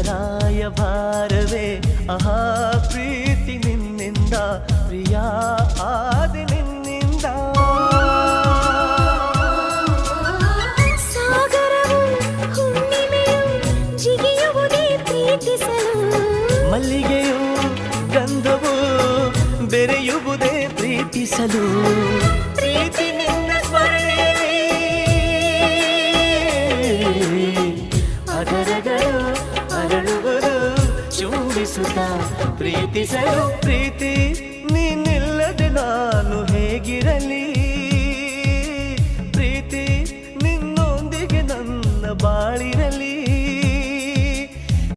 ರಾಯಭಾರವೇ ಆಹಾ ಪ್ರೀತಿ ನಿನ್ನಿಂದ ಪ್ರಿಯ ಆದಿ ನಿನ್ನಿಂದ ಸಾಗರವು ಹುಣ್ಣಿಮೆಯು ಜಿಗಿಯುವುದೇ ಪ್ರೀತಿಸಲು ಮಲ್ಲಿಗೆಯು ಗಂಧವು ಬೆರೆಯುವುದೇ ಪ್ರೀತಿಸಲು ಪ್ರೀತಿ ನಿನ್ನ ಸ್ಮರಣೆಯಲ್ಲಿ ಅದರಗಳು ಅರಳುವುದು ಚುಂಬಿಸುತ್ತ ಪ್ರೀತಿಸಲು ಪ್ರೀತಿ ನೀನಿಲ್ಲದೆ ನಾನು ಹೇಗಿರಲಿ